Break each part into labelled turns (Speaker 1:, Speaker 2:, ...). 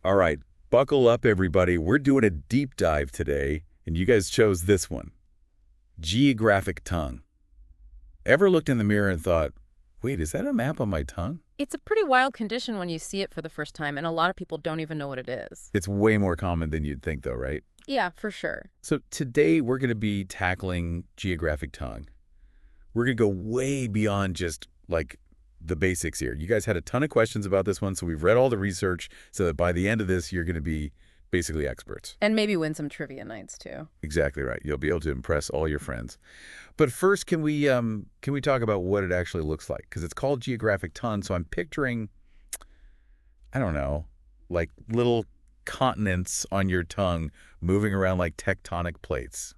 Speaker 1: All right, buckle up, everybody. We're doing a deep dive today, and you guys chose this one. Geographic tongue. Ever looked in the mirror and thought, wait, is that a map on my tongue?
Speaker 2: It's a pretty wild condition when you see it for the first time, and a lot of people don't even know what it is.
Speaker 1: It's way more common than you'd think, though, right?
Speaker 2: Yeah, for sure.
Speaker 1: So today we're going to be tackling geographic tongue. We're going to go way beyond just, like, the basics here. You guys had a ton of questions about this one, so we've read all the research so that by the end of this, you're going to be basically experts.
Speaker 2: And maybe win some trivia nights, too.
Speaker 1: Exactly right. You'll be able to impress all your friends. But first, can we talk about what it actually looks like? Because it's called geographic tongue, so I'm picturing, I don't know, like little continents on your tongue moving around like tectonic plates.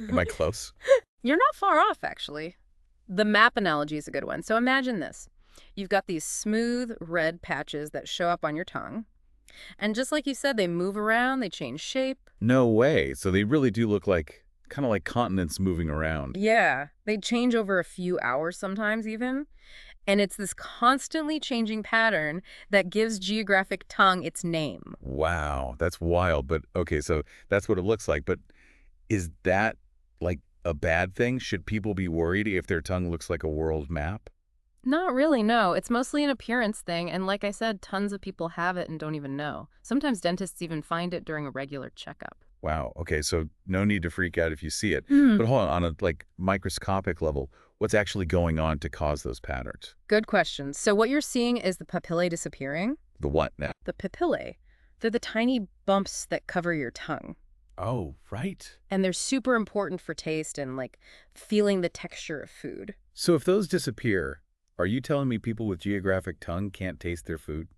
Speaker 1: Am I close?
Speaker 2: You're not far off, actually. The map analogy is a good one. So imagine this. You've got these smooth red patches that show up on your tongue. And just like you said, they move around, they change shape.
Speaker 1: No way. So they really do look like, kind of like continents moving around.
Speaker 2: Yeah, they change over a few hours sometimes even. And it's this constantly changing pattern that gives geographic tongue its name.
Speaker 1: Wow, that's wild. But okay, so that's what it looks like. But is that like a bad thing? Should people be worried if their tongue looks like a world map?
Speaker 2: Not really, no. It's mostly an appearance thing, and like I said, tons of people have it and don't even know. Sometimes dentists even find it during a regular checkup.
Speaker 1: Wow. Okay, so no need to freak out if you see it.
Speaker 2: Hmm.
Speaker 1: But hold on a like microscopic level, what's actually going on to cause those patterns?
Speaker 2: Good question. So what you're seeing is the papillae disappearing.
Speaker 1: The what now?
Speaker 2: The papillae, they're the tiny bumps that cover your tongue.
Speaker 1: Oh, right.
Speaker 2: And they're super important for taste and, like, feeling the texture of food.
Speaker 1: So if those disappear, are you telling me people with geographic tongue can't taste their food?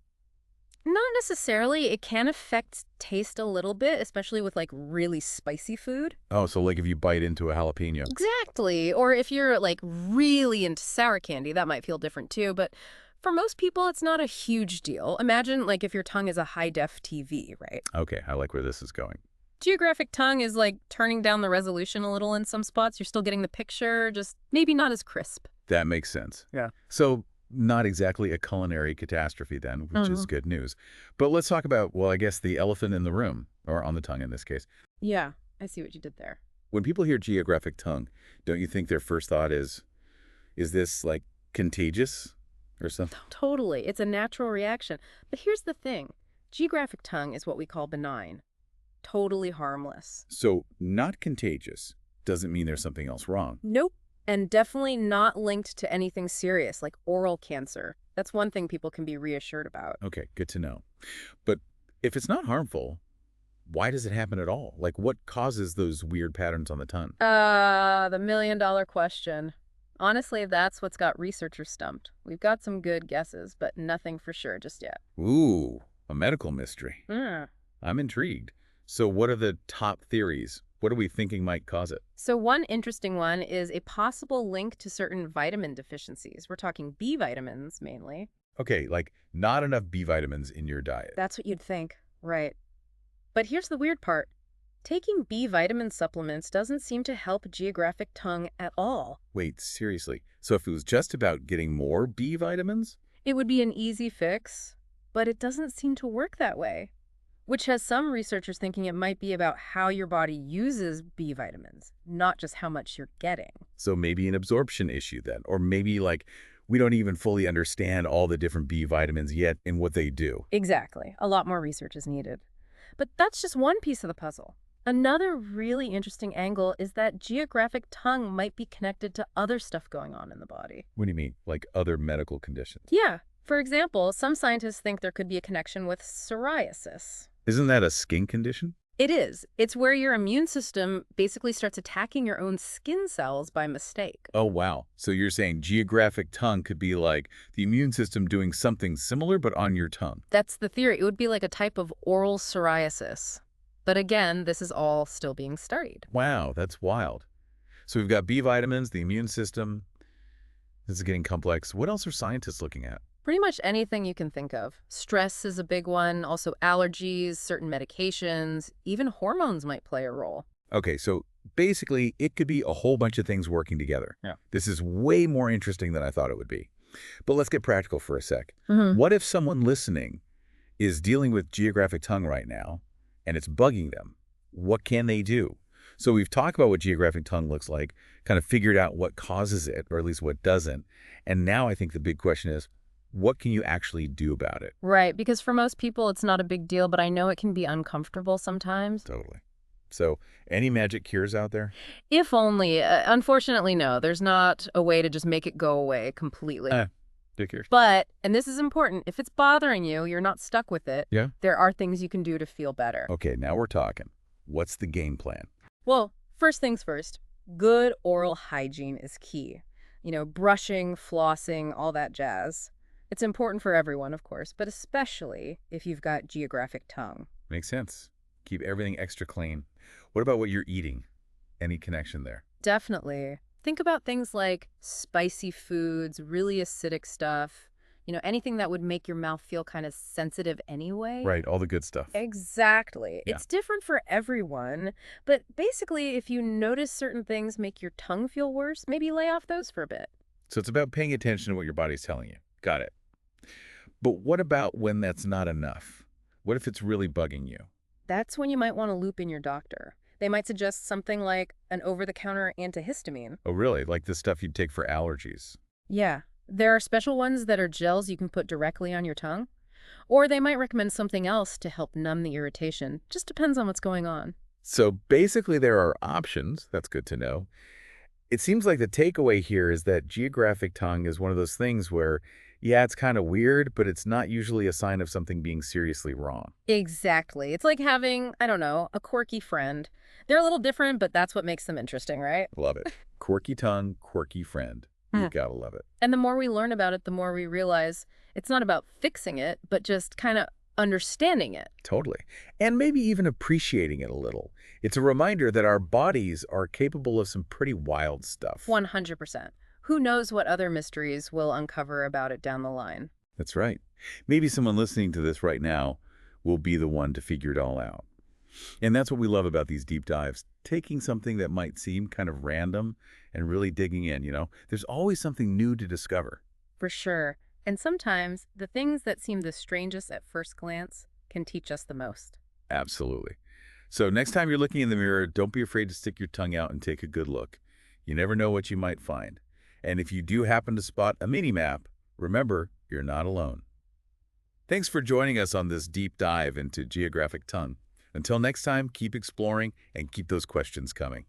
Speaker 2: Not necessarily. It can affect taste a little bit, especially with, like, really spicy food.
Speaker 1: Oh, so like if you bite into a jalapeno.
Speaker 2: Exactly. Or if you're, like, really into sour candy, that might feel different too. But for most people, it's not a huge deal. Imagine, like, if your tongue is a high-def TV, right?
Speaker 1: Okay, I like where this is going.
Speaker 2: Geographic tongue is like turning down the resolution a little in some spots. You're still getting the picture, just maybe not as crisp.
Speaker 1: That makes sense.
Speaker 2: Yeah.
Speaker 1: So not exactly a culinary catastrophe then, which is good news. But let's talk about, well, I guess the elephant in the room, or on the tongue in this case.
Speaker 2: Yeah, I see what you did there.
Speaker 1: When people hear geographic tongue, don't you think their first thought is this like contagious or something?
Speaker 2: Totally. It's a natural reaction. But here's the thing. Geographic tongue is what we call benign. Totally harmless.
Speaker 1: So not contagious doesn't mean there's something else wrong.
Speaker 2: Nope. And definitely not linked to anything serious like oral cancer. That's one thing people can be reassured about.
Speaker 1: Okay, good to know. But if it's not harmful, why does it happen at all? Like what causes those weird patterns on the tongue?
Speaker 2: The million-dollar question. Honestly, that's what's got researchers stumped. We've got some good guesses, but nothing for sure just yet.
Speaker 1: Ooh, a medical mystery.
Speaker 2: Mm.
Speaker 1: I'm intrigued. So what are the top theories? What are we thinking might cause it?
Speaker 2: So one interesting one is a possible link to certain vitamin deficiencies. We're talking B vitamins mainly.
Speaker 1: Okay, like not enough B vitamins in your diet.
Speaker 2: That's what you'd think, right? But here's the weird part. Taking B vitamin supplements doesn't seem to help geographic tongue at all.
Speaker 1: Wait, seriously? So if it was just about getting more B vitamins?
Speaker 2: It would be an easy fix, but it doesn't seem to work that way. Which has some researchers thinking it might be about how your body uses B vitamins, not just how much you're getting.
Speaker 1: So maybe an absorption issue then, or maybe like we don't even fully understand all the different B vitamins yet and what they do.
Speaker 2: Exactly. A lot more research is needed. But that's just one piece of the puzzle. Another really interesting angle is that geographic tongue might be connected to other stuff going on in the body.
Speaker 1: What do you mean? Like other medical conditions?
Speaker 2: Yeah. For example, some scientists think there could be a connection with psoriasis.
Speaker 1: Isn't that a skin condition?
Speaker 2: It is. It's where your immune system basically starts attacking your own skin cells by mistake.
Speaker 1: Oh, wow. So you're saying geographic tongue could be like the immune system doing something similar but on your tongue.
Speaker 2: That's the theory. It would be like a type of oral psoriasis. But again, this is all still being studied.
Speaker 1: Wow, that's wild. So we've got B vitamins, the immune system. This is getting complex. What else are scientists looking at?
Speaker 2: Pretty much anything you can think of. Stress is a big one, also allergies, certain medications, even hormones might play a role.
Speaker 1: Okay, so basically it could be a whole bunch of things working together.
Speaker 2: Yeah.
Speaker 1: This is way more interesting than I thought it would be. But let's get practical for a sec.
Speaker 2: Mm-hmm.
Speaker 1: What if someone listening is dealing with geographic tongue right now, and it's bugging them. What can they do? So we've talked about what geographic tongue looks like, kind of figured out what causes it, or at least what doesn't. And now I think the big question is, what can you actually do about it?
Speaker 2: Right, because for most people it's not a big deal, but I know it can be uncomfortable sometimes.
Speaker 1: Totally. So any magic cures out there?
Speaker 2: If only. Unfortunately, no. There's not a way to just make it go away completely.
Speaker 1: Who cares?
Speaker 2: But, and this is important, if it's bothering you, you're not stuck with it.
Speaker 1: Yeah.
Speaker 2: There are things you can do to feel better.
Speaker 1: Okay, now we're talking. What's the game plan?
Speaker 2: Well, first things first, good oral hygiene is key. You know, brushing, flossing, all that jazz. It's important for everyone, of course, but especially if you've got geographic tongue.
Speaker 1: Makes sense. Keep everything extra clean. What about what you're eating? Any connection there?
Speaker 2: Definitely. Think about things like spicy foods, really acidic stuff, you know, anything that would make your mouth feel kind of sensitive anyway.
Speaker 1: Right, all the good stuff.
Speaker 2: Exactly.
Speaker 1: Yeah.
Speaker 2: It's different for everyone, but basically, if you notice certain things make your tongue feel worse, maybe lay off those for a bit.
Speaker 1: So it's about paying attention to what your body's telling you. Got it. But what about when that's not enough? What if it's really bugging you?
Speaker 2: That's when you might want to loop in your doctor. They might suggest something like an over-the-counter antihistamine.
Speaker 1: Oh, really? Like the stuff you'd take for allergies?
Speaker 2: Yeah, there are special ones that are gels you can put directly on your tongue. Or they might recommend something else to help numb the irritation. Just depends on what's going on.
Speaker 1: So basically there are options. That's good to know. It seems like the takeaway here is that geographic tongue is one of those things where, yeah, it's kind of weird, but it's not usually a sign of something being seriously wrong.
Speaker 2: Exactly. It's like having, I don't know, a quirky friend. They're a little different, but that's what makes them interesting, right?
Speaker 1: Love it. Quirky tongue, quirky friend. You gotta love it.
Speaker 2: And the more we learn about it, the more we realize it's not about fixing it, but just kind of understanding it.
Speaker 1: Totally. And maybe even appreciating it a little. It's a reminder that our bodies are capable of some pretty wild stuff.
Speaker 2: 100%. Who knows what other mysteries we'll uncover about it down the line.
Speaker 1: That's right. Maybe someone listening to this right now will be the one to figure it all out. And that's what we love about these deep dives, taking something that might seem kind of random and really digging in, you know? There's always something new to discover.
Speaker 2: For sure. And sometimes the things that seem the strangest at first glance can teach us the most.
Speaker 1: Absolutely. So next time you're looking in the mirror, don't be afraid to stick your tongue out and take a good look. You never know what you might find. And if you do happen to spot a mini-map, remember, you're not alone. Thanks for joining us on this deep dive into geographic tongue. Until next time, keep exploring and keep those questions coming.